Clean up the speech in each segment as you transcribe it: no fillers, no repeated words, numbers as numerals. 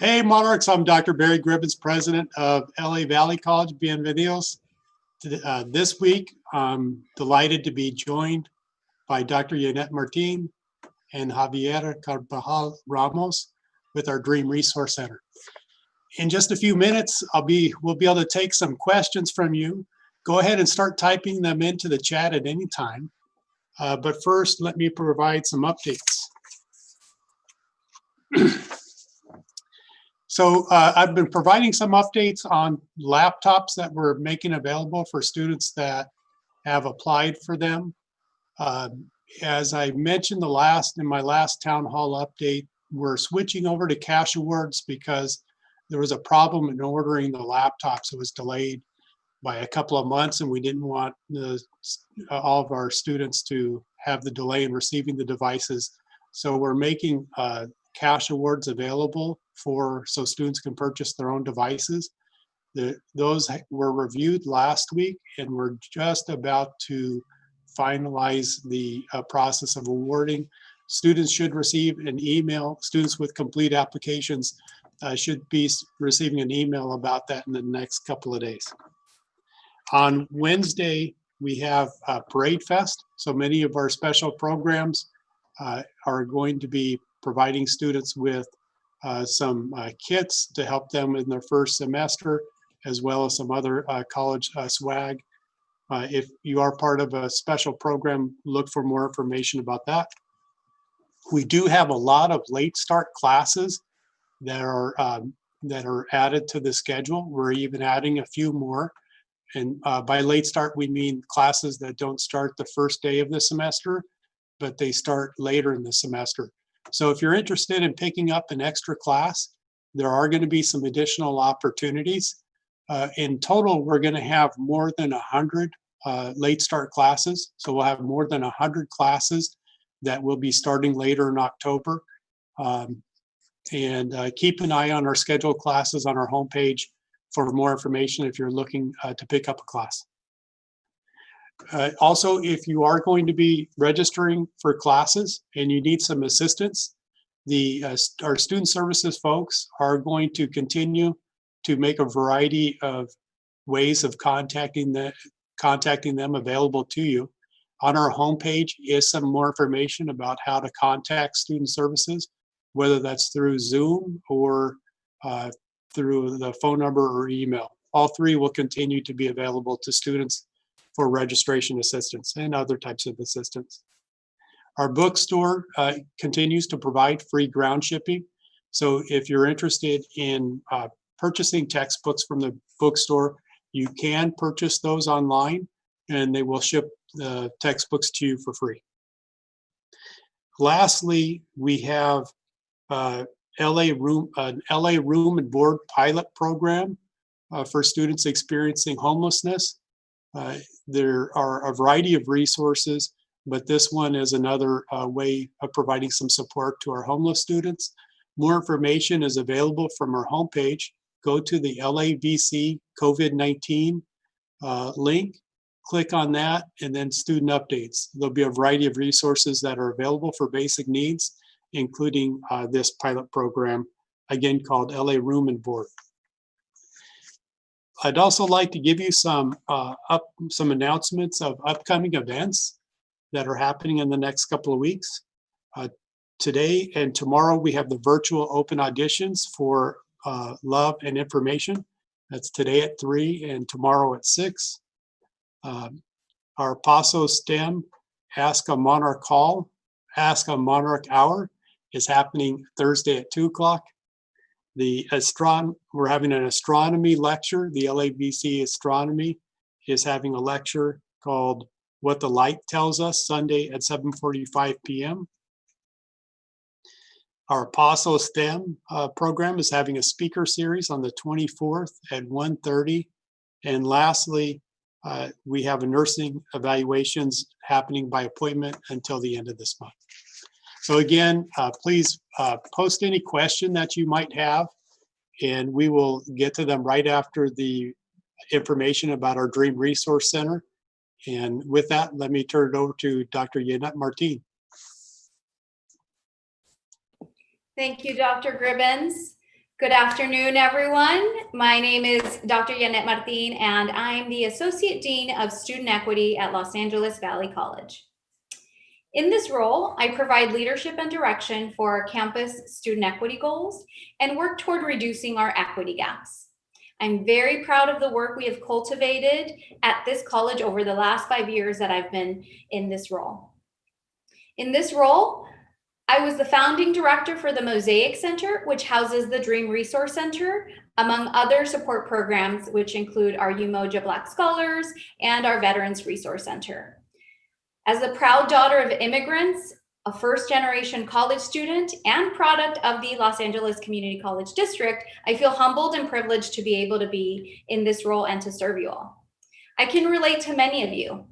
Hey Monarchs, I'm Dr. Barry Gribbins, president of LA Valley College. Bienvenidos. This week, I'm delighted to be joined by Dr. Yvette Martin and Javier Carvajal Ramos with our Dream Resource Center. In just a few minutes, we'll be able to take some questions from you. Go ahead and start typing them into the chat at any time. But first, let me provide some updates. So I've been providing some updates on laptops that we're making available for students that have applied for them. As I mentioned in my last town hall update, we're switching over to cash awards because there was a problem in ordering the laptops. It was delayed by a couple of months, and we didn't want all of our students to have the delay in receiving the devices. So we're making cash awards available so students can purchase their own devices. Those were reviewed last week, and we're just about to finalize the process of awarding. Students should receive an email. Students with complete applications should be receiving an email about that in the next couple of days. On Wednesday, we have Parade Fest. So many of our special programs are going to be providing students with some kits to help them in their first semester, as well as some other college swag. If you are part of a special program, look for more information about that. We do have a lot of late start classes that are added to the schedule. We're even adding a few more. And by late start, we mean classes that don't start the first day of the semester, but they start later in the semester. So if you're interested in picking up an extra class, there are going to be some additional opportunities. In total, we're going to have more than 100 late start classes. So we'll have more than 100 classes that will be starting later in October. And keep an eye on our scheduled classes on our homepage for more information if you're looking to pick up a class. Also, if you are going to be registering for classes and you need some assistance, our student services folks are going to continue to make a variety of ways of contacting them available to you. On our homepage is some more information about how to contact student services, whether that's through Zoom or through the phone number or email. All three will continue to be available to students for registration assistance and other types of assistance. Our bookstore continues to provide free ground shipping. So if you're interested in purchasing textbooks from the bookstore, you can purchase those online and they will ship the textbooks to you for free. Lastly, we have LA Room and Board pilot program for students experiencing homelessness. There are a variety of resources, but this one is another way of providing some support to our homeless students. More information is available from our homepage. Go to the LAVC COVID-19 link, click on that, and then student updates. There'll be a variety of resources that are available for basic needs, including this pilot program, again called LA Room and Board. I'd also like to give you some announcements of upcoming events that are happening in the next couple of weeks. Today and tomorrow, we have the virtual open auditions for Love and Information. That's today at 3 and tomorrow at 6. Our PASO STEM Ask a Monarch Hour is happening Thursday at 2 o'clock. We're having an astronomy lecture. The LAVC Astronomy is having a lecture called What the Light Tells Us, Sunday at 7:45 p.m. Our PASO STEM program is having a speaker series on the 24th at 1:30. And lastly, we have a nursing evaluations happening by appointment until the end of this month. So again, please post any question that you might have, and we will get to them right after the information about our Dream Resource Center. And with that, let me turn it over to Dr. Yvette Martin. Thank you, Dr. Gribbins. Good afternoon, everyone. My name is Dr. Yanet Martin, and I'm the Associate Dean of Student Equity at Los Angeles Valley College. In this role, I provide leadership and direction for our campus student equity goals and work toward reducing our equity gaps. I'm very proud of the work we have cultivated at this college over the last 5 years that I've been in this role. In this role, I was the founding director for the Mosaic Center, which houses the Dream Resource Center, among other support programs, which include our Umoja Black Scholars and our Veterans Resource Center. As the proud daughter of immigrants, a first-generation college student, and product of the Los Angeles Community College District, I feel humbled and privileged to be able to be in this role and to serve you all. I can relate to many of you.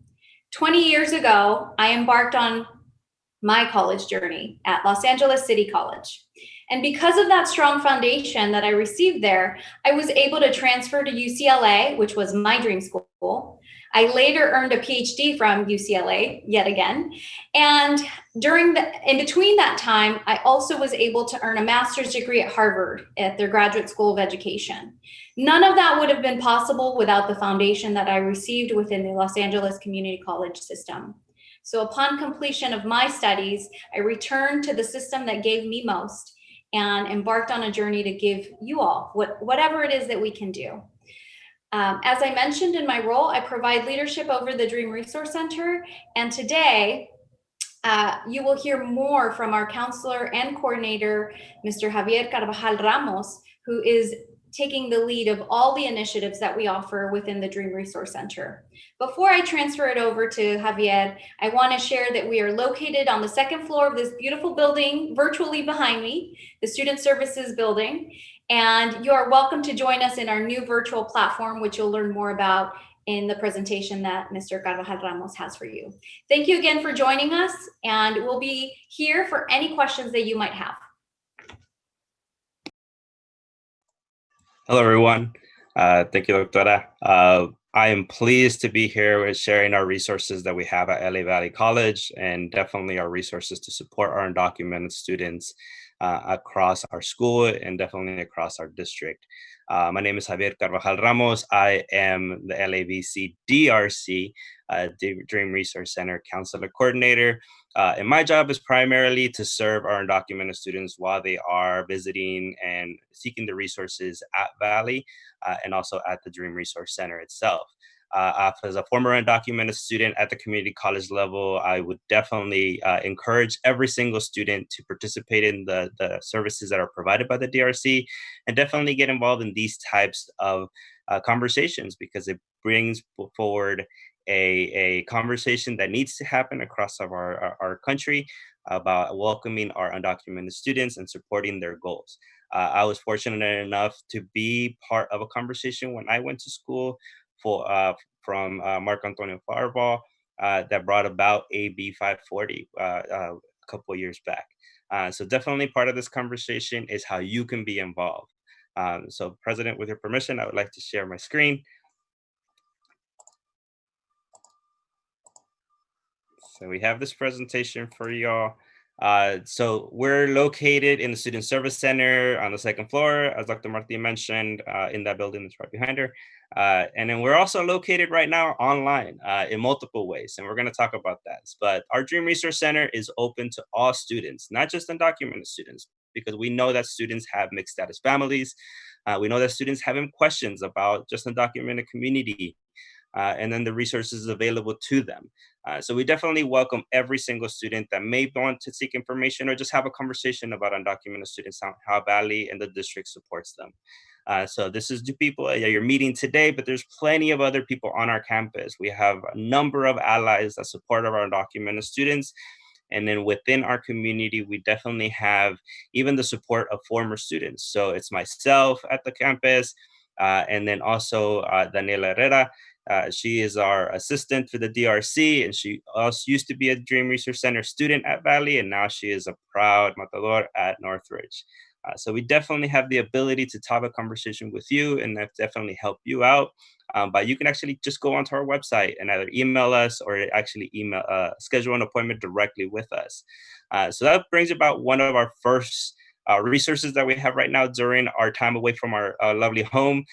20 years ago, I embarked on my college journey at Los Angeles City College. And because of that strong foundation that I received there, I was able to transfer to UCLA, which was my dream school. I later earned a PhD from UCLA yet again. And in between that time, I also was able to earn a master's degree at Harvard at their Graduate School of Education. None of that would have been possible without the foundation that I received within the Los Angeles Community College system. So upon completion of my studies, I returned to the system that gave me most and embarked on a journey to give you all whatever it is that we can do. As I mentioned in my role, I provide leadership over the Dream Resource Center. And today, you will hear more from our counselor and coordinator, Mr. Javier Carvajal Ramos, who is taking the lead of all the initiatives that we offer within the Dream Resource Center. Before I transfer it over to Javier, I want to share that we are located on the second floor of this beautiful building, virtually behind me, the Student Services Building. And you are welcome to join us in our new virtual platform, which you'll learn more about in the presentation that Mr. Carvajal Ramos has for you. Thank you again for joining us, and we'll be here for any questions that you might have. Hello, everyone. Thank you, Doctora. I am pleased to be here with sharing our resources that we have at LA Valley College, and definitely our resources to support our undocumented students across our school and definitely across our district. My name is Javier Carvajal Ramos. I am the LAVC DRC, Dream Resource Center Counselor Coordinator. And my job is primarily to serve our undocumented students while they are visiting and seeking the resources at Valley and also at the Dream Resource Center itself. As a former undocumented student at the community college level, I would definitely encourage every single student to participate in the services that are provided by the DRC and definitely get involved in these types of conversations, because it brings forward a conversation that needs to happen across our country about welcoming our undocumented students and supporting their goals. I was fortunate enough to be part of a conversation when I went to school from Mark Antonio Fireball that brought about AB 540 a couple of years back. So definitely part of this conversation is how you can be involved. So President, with your permission, I would like to share my screen. So we have this presentation for y'all. So we're located in the Student Service Center on the second floor, as Dr. Martin mentioned, in that building that's right behind her. And then we're also located right now online in multiple ways, and we're going to talk about that. But our Dream Resource Center is open to all students, not just undocumented students, because we know that students have mixed status families. We know that students have questions about just undocumented community. And then the resources available to them. So we definitely welcome every single student that may want to seek information or just have a conversation about undocumented students, how Valley and the district supports them. So this is the people that you're meeting today, but there's plenty of other people on our campus. We have a number of allies that support our undocumented students. And then within our community, we definitely have even the support of former students. So it's myself at the campus, and then also Daniela Herrera. She is our assistant for the DRC, and she also used to be a Dream Research Center student at Valley, and now she is a proud matador at Northridge. So we definitely have the ability to have a conversation with you, and that definitely help you out. But you can actually just go onto our website and either email us or actually schedule an appointment directly with us. So that brings about one of our first resources that we have right now during our time away from our lovely home.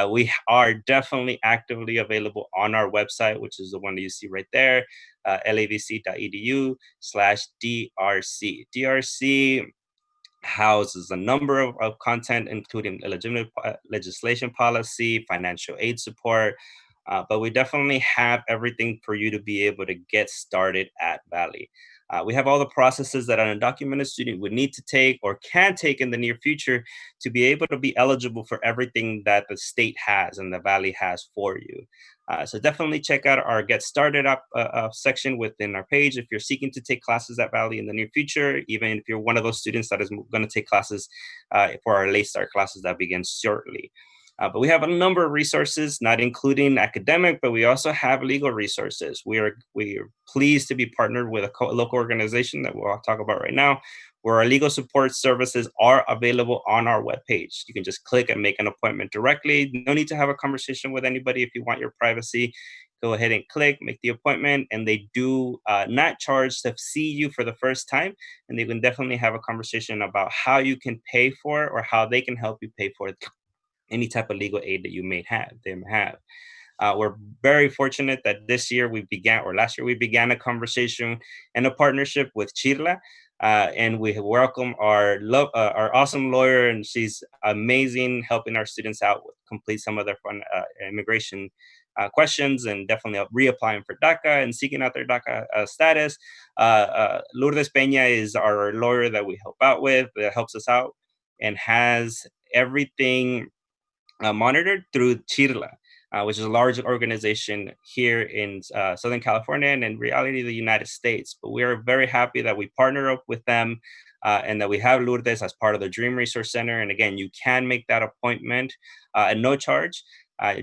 We are definitely actively available on our website, which is the one that you see right there, lavc.edu/DRC. DRC houses a number of content, including legislation policy, financial aid support, but we definitely have everything for you to be able to get started at Valley. We have all the processes that an undocumented student would need to take or can take in the near future to be able to be eligible for everything that the state has and the Valley has for you. So definitely check out our Get Started Up section within our page if you're seeking to take classes at Valley in the near future, even if you're one of those students that is going to take classes for our late start classes that begins shortly. But we have a number of resources, not including academic, but we also have legal resources. We are pleased to be partnered with a local organization that we'll talk about right now, where our legal support services are available on our webpage. You can just click and make an appointment directly. No need to have a conversation with anybody if you want your privacy. Go ahead and click, make the appointment, and they do not charge to see you for the first time. And they can definitely have a conversation about how you can pay for it or how they can help you pay for it, any type of legal aid that you may have. We're very fortunate that last year we began a conversation and a partnership with Chirla, and we welcome our awesome lawyer, and she's amazing, helping our students out with complete some of their fun immigration questions, and definitely reapplying for DACA and seeking out their DACA status. Lourdes Peña is our lawyer that we help out with, that helps us out, and has everything monitored through Chirla, which is a large organization here in Southern California and in reality the United States. But we are very happy that we partner up with them and that we have Lourdes as part of the Dream Resource Center. And again, you can make that appointment at no charge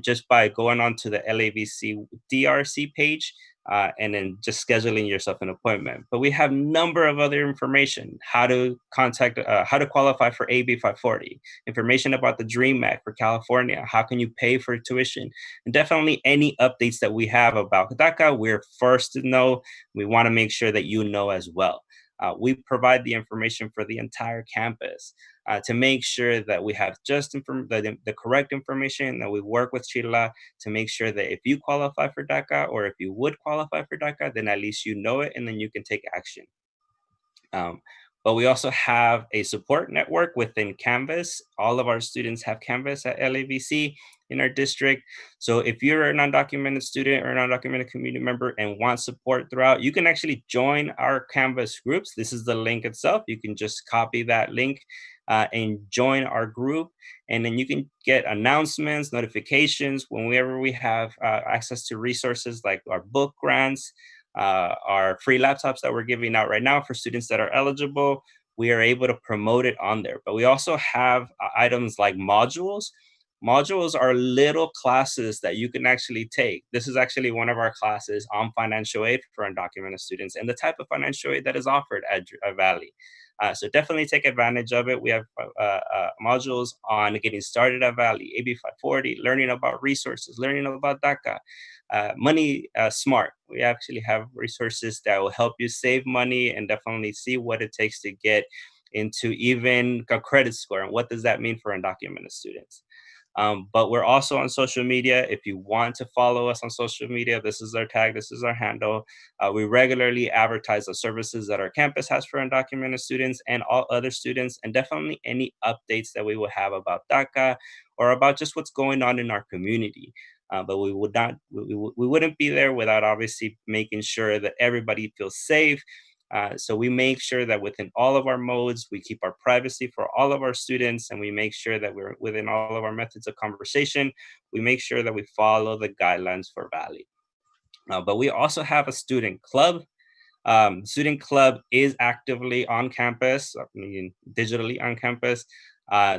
just by going onto the LAVC DRC page and then just scheduling yourself an appointment. But we have a number of other information, how to qualify for AB 540, information about the DREAM Act for California, how can you pay for tuition, and definitely any updates that we have about DACA, we're first to know. We want to make sure that you know as well. We provide the information for the entire campus to make sure that we have just the correct information, that we work with Chirla to make sure that if you qualify for DACA or if you would qualify for DACA, then at least you know it and then you can take action. But we also have a support network within Canvas. All of our students have Canvas at LAVC in our district. So if you're an undocumented student or an undocumented community member and want support throughout, you can actually join our Canvas groups. This is the link itself. You can just copy that link and join our group. And then you can get announcements, notifications whenever we have access to resources like our book grants, our free laptops that we're giving out right now for students that are eligible. We are able to promote it on there. But we also have items like modules. Modules are little classes that you can actually take. This is actually one of our classes on financial aid for undocumented students and the type of financial aid that is offered at Valley. So definitely take advantage of it. We have modules on getting started at Valley, AB 540, learning about resources, learning about DACA, Money Smart. We actually have resources that will help you save money and definitely see what it takes to get into even a credit score and what does that mean for undocumented students. But we're also on social media. If you want to follow us on social media, this is our tag, this is our handle. We regularly advertise the services that our campus has for undocumented students and all other students, and definitely any updates that we will have about DACA or about just what's going on in our community. But we wouldn't be there without obviously making sure that everybody feels safe. So we make sure that within all of our modes, we keep our privacy for all of our students, and we make sure that we're within all of our methods of conversation. We make sure that we follow the guidelines for Valley. But we also have a student club. Student club is actively on campus, digitally on campus.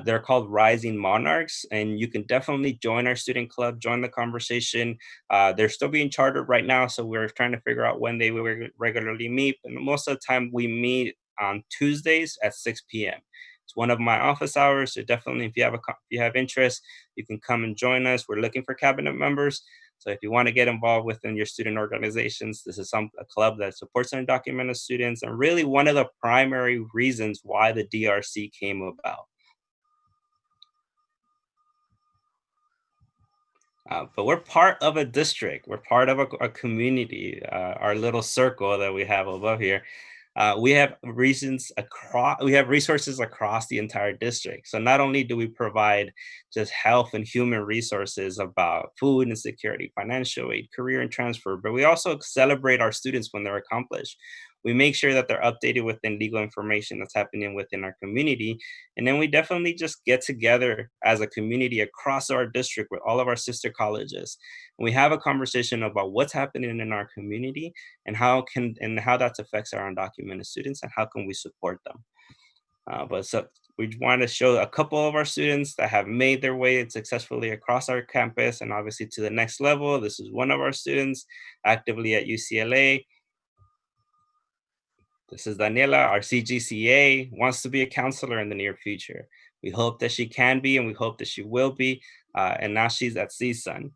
They're called Rising Monarchs, and you can definitely join our student club, join the conversation. They're still being chartered right now, so we're trying to figure out when they will regularly meet. And most of the time we meet on Tuesdays at 6 p.m. It's one of my office hours, so definitely if you have interest, you can come and join us. We're looking for cabinet members. So if you want to get involved within your student organizations, this is a club that supports undocumented students, and really one of the primary reasons why the DRC came about. But we're part of a district. We're part of a community, our little circle that we have above here. We have resources across the entire district. So not only do we provide just health and human resources about food and security, financial aid, career and transfer, but we also celebrate our students when they're accomplished. We make sure that they're updated within legal information that's happening within our community. And then we definitely just get together as a community across our district with all of our sister colleges. And we have a conversation about what's happening in our community and how that affects our undocumented students and how can we support them. So we want to show a couple of our students that have made their way successfully across our campus and obviously to the next level. This is one of our students actively at UCLA. This is Daniela, our CGCA, wants to be a counselor in the near future. We hope that she can be, and we hope that she will be. And now she's at CSUN.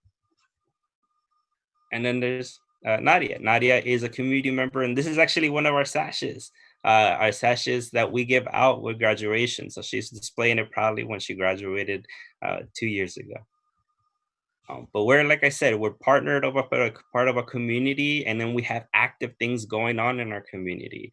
And then there's Nadia. Nadia is a community member, and this is actually one of our sashes that we give out with graduation. So she's displaying it proudly when she graduated 2 years ago. But we're, like I said, we're partnered up a part of a community, and then we have active things going on in our community.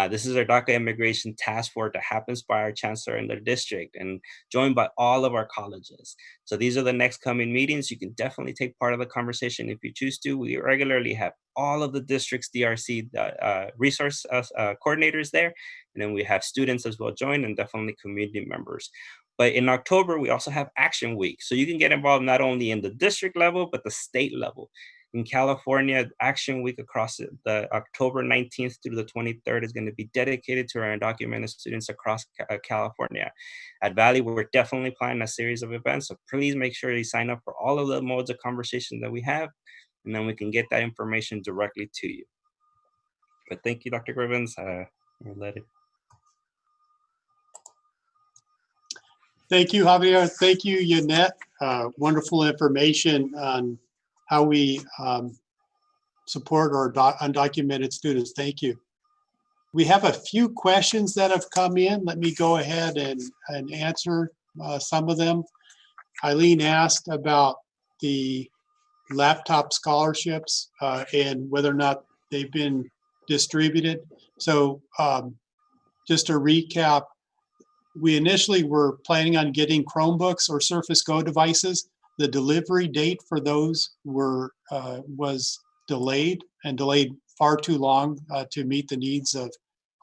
This is our DACA Immigration Task Force that happens by our chancellor in the district and joined by all of our colleges. So these are the next coming meetings. You can definitely take part of the conversation if you choose to. We regularly have all of the district's DRC resource coordinators there, and then we have students as well join, and definitely community members. But in October, we also have Action Week. So you can get involved not only in the district level, but the state level. In California, Action Week across the October 19th through the 23rd is going to be dedicated to our undocumented students across California. At Valley, we're definitely planning a series of events. So please make sure you sign up for all of the modes of conversation that we have, and then we can get that information directly to you. But thank you, Dr. Gribbins. We'll let it. Thank you, Javier. Thank you, Yanette. Wonderful information on how we support our undocumented students. Thank you. We have a few questions that have come in. Let me go ahead and answer some of them. Eileen asked about the laptop scholarships and whether or not they've been distributed. So just to recap, we initially were planning on getting Chromebooks or Surface Go devices. The delivery date for those was delayed far too long to meet the needs of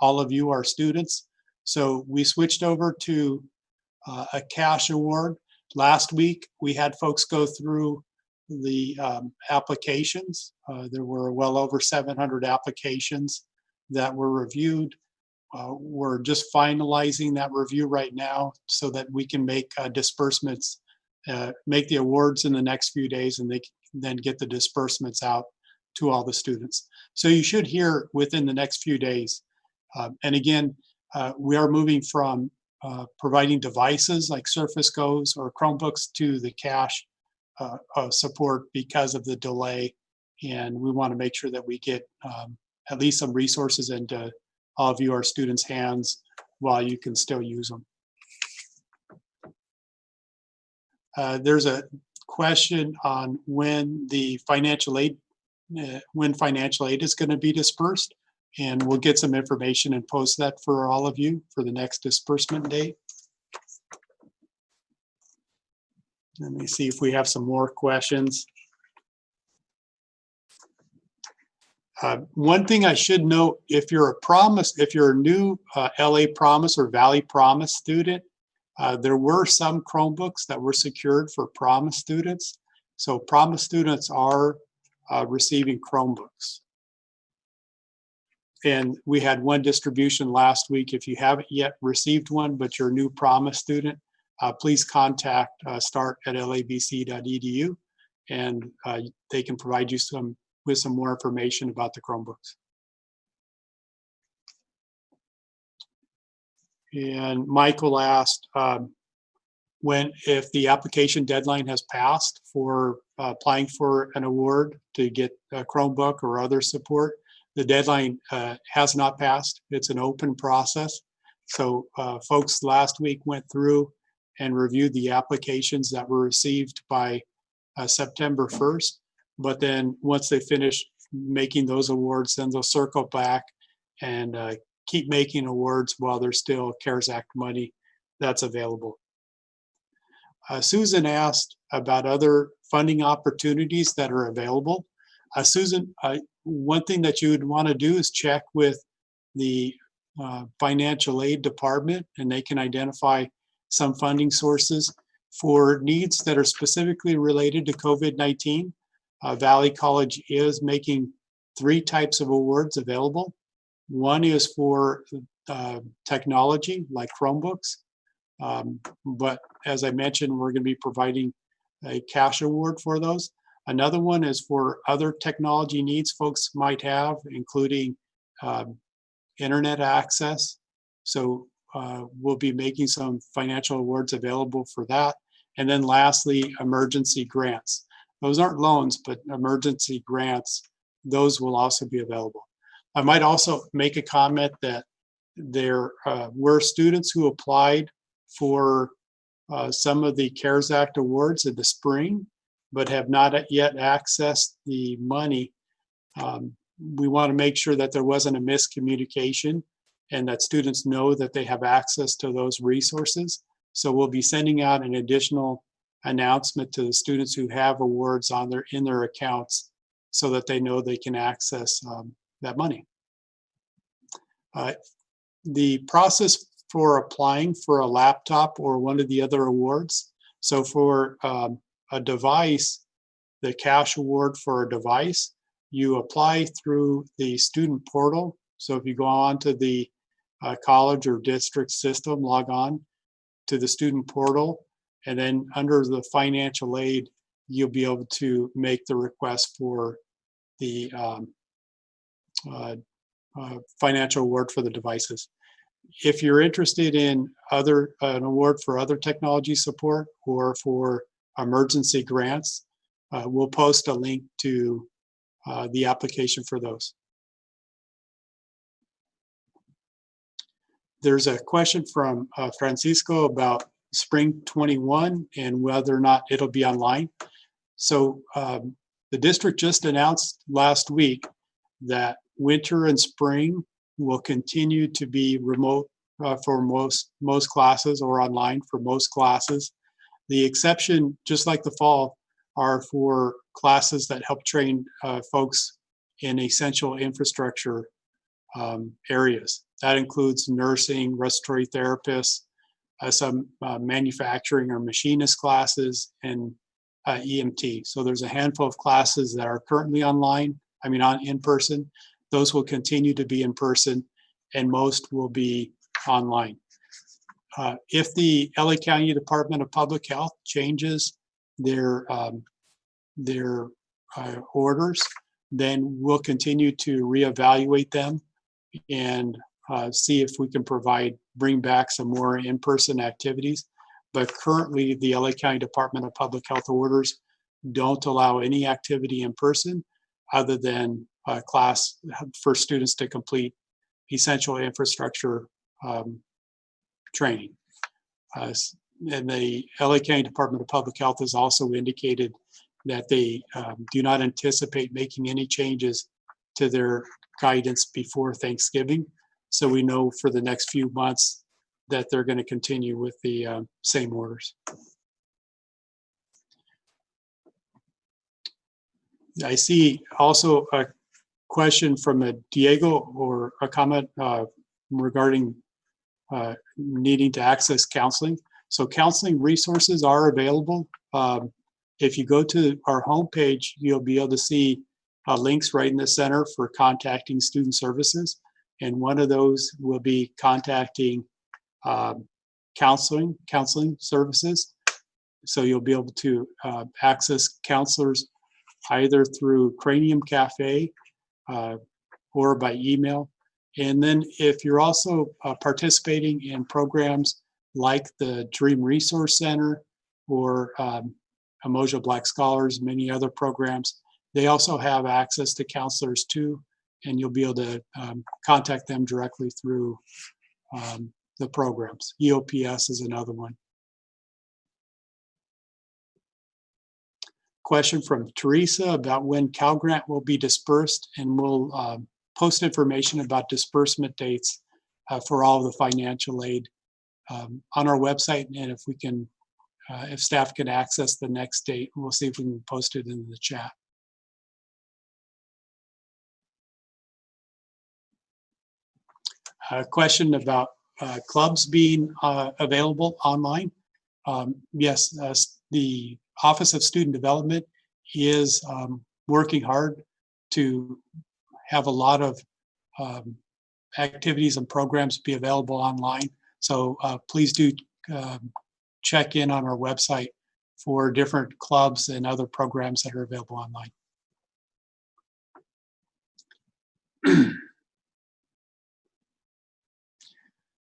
all of you, our students. So we switched over to a cash award. Last week, we had folks go through the applications. There were well over 700 applications that were reviewed. We're just finalizing that review right now so that we can make disbursements, make the awards in the next few days, and they can then get the disbursements out to all the students. So you should hear within the next few days. And again, we are moving from providing devices like Surface Go's or Chromebooks to the cash support because of the delay. And we want to make sure that we get at least some resources into all of you, our students' hands, while you can still use them. There's a question on when the financial aid is going to be dispersed, and we'll get some information and post that for all of you for the next disbursement date. Let me see if we have some more questions. One thing I should note, if you're a new LA Promise or Valley Promise student, there were some Chromebooks that were secured for Promise students. So Promise students are receiving Chromebooks. And we had one distribution last week. If you haven't yet received one, but you're a new Promise student, please contact start@lavc.edu, and they can provide you with some more information about the Chromebooks. And Michael asked, if the application deadline has passed for applying for an award to get a Chromebook or other support, the deadline has not passed. It's an open process. So folks last week went through and reviewed the applications that were received by September 1st. But then once they finish making those awards, then they'll circle back and keep making awards while there's still CARES Act money that's available. Susan asked about other funding opportunities that are available. Susan, one thing that you would want to do is check with the financial aid department, and they can identify some funding sources for needs that are specifically related to COVID-19. Valley College is making 3 types of awards available. One is for technology like Chromebooks, but as I mentioned, we're going to be providing a cash award for those. Another one is for other technology needs folks might have, including internet access. So we'll be making some financial awards available for that. And then lastly, emergency grants. Those aren't loans, but emergency grants, those will also be available. I might also make a comment that there were students who applied for some of the CARES Act awards in the spring, but have not yet accessed the money. We want to make sure that there wasn't a miscommunication and that students know that they have access to those resources. So we'll be sending out an additional announcement to the students who have awards in their accounts so that they know they can access that money. The process for applying for a laptop or one of the other awards. So for a device, the cash award for a device, you apply through the student portal. So if you go on to the college or district system, log on to the student portal, and then under the financial aid, you'll be able to make the request for the financial award for the devices. If you're interested in an award for other technology support or for emergency grants, we'll post a link to the application for those. There's a question from Francisco about Spring 21 and whether or not it'll be online. So the district just announced last week that winter and spring will continue to be remote for most classes, or online for most classes. The exception, just like the fall, are for classes that help train folks in essential infrastructure areas. That includes nursing, respiratory therapists, some manufacturing or machinist classes, and EMT. So there's a handful of classes that are currently in person. Those will continue to be in person, and most will be online. If the LA County Department of Public Health changes their orders, then we'll continue to reevaluate them and see if we can bring back some more in-person activities. But currently, the LA County Department of Public Health orders don't allow any activity in person other than class for students to complete essential infrastructure training. And the LA County Department of Public Health has also indicated that they do not anticipate making any changes to their guidance before Thanksgiving. So we know for the next few months that they're going to continue with the same orders. I see also a question from a Diego, or a comment regarding needing to access counseling. So counseling resources are available. If you go to our homepage, you'll be able to see links right in the center for contacting student services. And one of those will be contacting counseling services. So you'll be able to access counselors either through Cranium Cafe or by email. And then if you're also participating in programs like the Dream Resource Center or Umoja Black Scholars, many other programs. They also have access to counselors too, and you'll be able to contact them directly through the programs. EOPS is another one. Question from Teresa about when Cal Grant will be dispersed, and we'll post information about disbursement dates for all of the financial aid on our website. And if we can, if staff can access the next date, we'll see if we can post it in the chat. A question about clubs being available online. Yes, the Office of Student Development is working hard to have a lot of activities and programs be available online. So please do check in on our website for different clubs and other programs that are available online.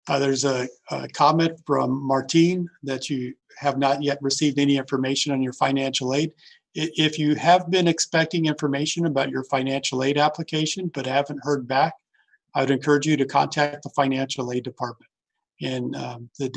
There's a comment from Martine that you have not yet received any information on your financial aid. If you have been expecting information about your financial aid application but haven't heard back, I would encourage you to contact the financial aid department. And the